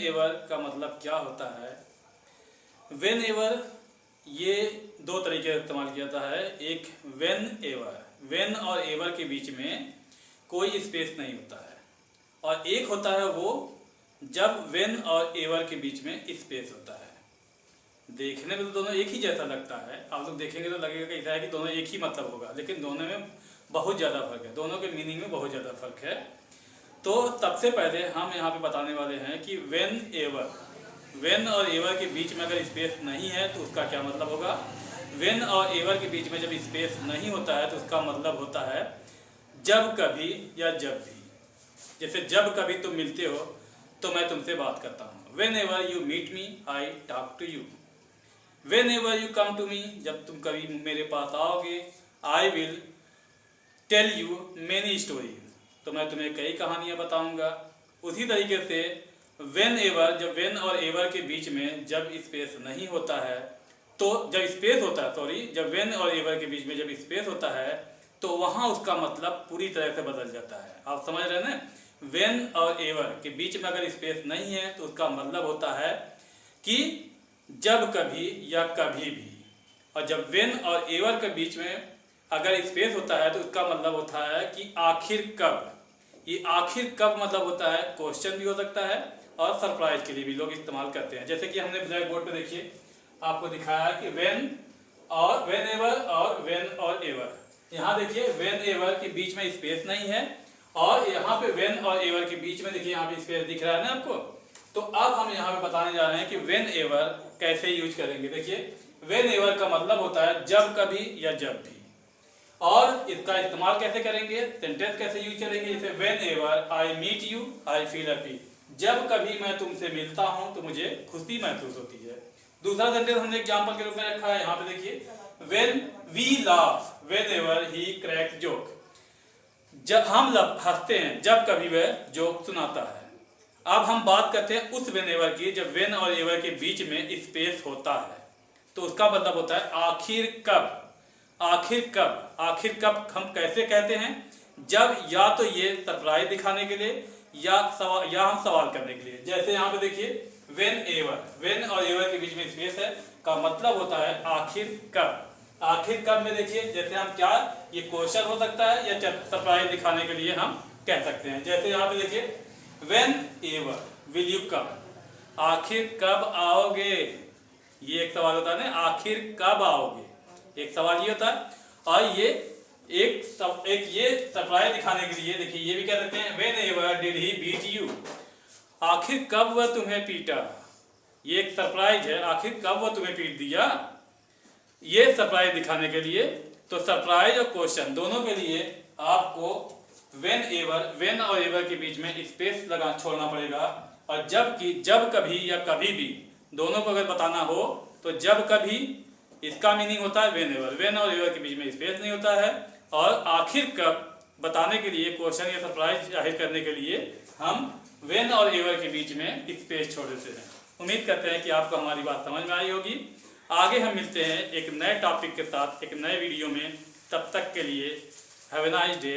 Ever का मतलब क्या होता है? वेन एवर ये दो तरीके से इस्तेमाल किया जाता है। एक वेन एवर, वेन और एवर के बीच में कोई स्पेस नहीं होता है, और एक होता है वो जब वेन और एवर के बीच में स्पेस होता है। देखने में तो दोनों एक ही जैसा लगता है, आप लोग देखेंगे तो लगेगा कि ऐसा है कि दोनों एक ही मतलब होगा, लेकिन दोनों में बहुत ज़्यादा फर्क है, दोनों के मीनिंग में बहुत ज़्यादा फर्क है। तो सबसे पहले हम यहाँ पे बताने वाले हैं कि वेन एवर, वेन और एवर के बीच में अगर स्पेस नहीं है तो उसका क्या मतलब होगा। वेन और एवर के बीच में जब स्पेस नहीं होता है तो उसका मतलब होता है जब कभी या जब भी। जैसे जब कभी तुम मिलते हो तो मैं तुमसे बात करता हूँ। Whenever you meet me I talk to you. Whenever you come to me, जब तुम कभी मेरे पास आओगे, I will tell you many stories, तो मैं तुम्हें कई कहानियाँ बताऊँगा। उसी तरीके से वेन एवर, जब वेन और एवर के बीच में जब स्पेस नहीं होता है तो जब स्पेस होता है, सॉरी, जब वेन और एवर के बीच में जब स्पेस होता है तो वहाँ उसका मतलब पूरी तरह से बदल जाता है। आप समझ रहे हैं ना? वेन और एवर के बीच में अगर स्पेस नहीं है तो उसका मतलब होता है कि जब कभी या कभी भी। और जब वेन और एवर के बीच में अगर स्पेस होता है तो उसका मतलब होता है कि आखिर कब। ये आखिर कब मतलब होता है क्वेश्चन भी हो सकता है और सरप्राइज के लिए भी लोग इस्तेमाल करते हैं। जैसे कि हमने ब्लैक बोर्ड पे देखिए आपको दिखाया कि वेन और वेन एवर और वेन और एवर। यहाँ देखिए वेन एवर के बीच में स्पेस नहीं है, और यहाँ पे वेन और एवर के बीच में देखिए यहाँ पे स्पेस दिख रहा है ना आपको। तो अब हम यहाँ पे बताने जा रहे हैं कि वेन एवर कैसे यूज करेंगे। देखिए वेन एवर का मतलब होता है जब कभी या जब भी, और इसका इस्तेमाल कैसे करेंगे, सेंटेंस कैसे यूज करेंगे। जैसे whenever I meet you I feel happy, जब कभी मैं तुमसे मिलता हूँ तो मुझे खुशी महसूस होती है। दूसरा सेंटेंस हमने एग्जांपल के रूप में रखा है, यहाँ पे देखिए when we laugh whenever he crack joke, जब हम हंसते हैं जब कभी वह जोक सुनाता है। अब हम बात करते हैं उस वेन एवर की जब वेन और एवर के बीच में स्पेस होता है, तो उसका मतलब होता है आखिर कब। आखिर कब, आखिर कब हम कैसे कहते हैं, जब या तो ये सरप्राइज दिखाने के लिए या हम सवाल करने के लिए। जैसे यहाँ पे देखिए वेन एवर, वेन और एवर के बीच में स्पेस है का मतलब होता है आखिर कब। आखिर कब में देखिए जैसे हम क्या, ये क्वेश्चन हो सकता है या सरप्राइज दिखाने के लिए हम कह सकते हैं। जैसे यहाँ पे देखिए when ever will you come, आखिर कब आओगे, ये एक सवाल होता है ना, आखिर कब आओगे, एक सवाल ये होता है। और ये एक ये सरप्राइज दिखाने के लिए देखिए ये भी कह सकते हैं whenever did he beat you, आखिर कब वह तुम्हें पीटा, ये एक सरप्राइज है, आखिर कब वह तुम्हें पीट दिया, ये सरप्राइज दिखाने के लिए। तो सरप्राइज और क्वेश्चन दोनों के लिए आपको वेन एवर, वेन और एवर के बीच में स्पेस लगा छोड़ना पड़ेगा। और जब कभी या कभी भी दोनों को अगर बताना हो तो जब कभी इसका मीनिंग होता है वेन एवर, वेन और एवर के बीच में स्पेस नहीं होता है। और आखिर कब बताने के लिए, क्वेश्चन या सरप्राइज जाहिर करने के लिए हम वेन और एवर के बीच में स्पेस छोड़ देते हैं। उम्मीद करते हैं कि आपको हमारी बात समझ में आई होगी। आगे हम मिलते हैं एक नए टॉपिक के साथ एक नए वीडियो में, तब तक के लिए हैव ए नाइस डे।